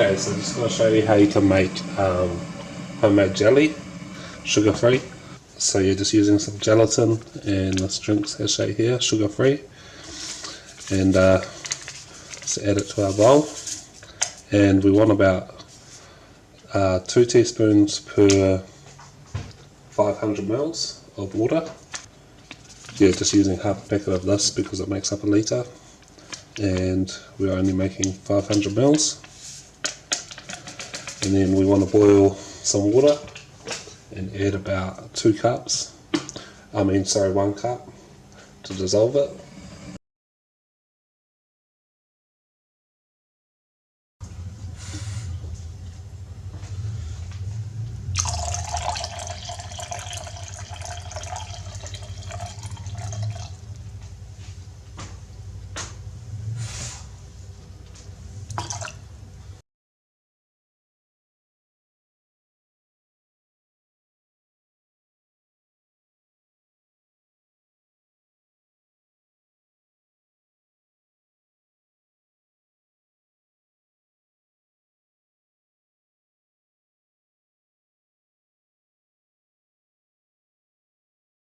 Okay, so I'm just going to show you how you can make homemade jelly, sugar-free. So you're just using some gelatin and this drink sachet here, sugar-free. And just add it to our bowl. And we want about 2 teaspoons per 500 mils of water. Yeah, just using half a packet of this because it makes up a litre. And we're only making 500 mils. And then we want to boil some water and add about 1 cup to dissolve it.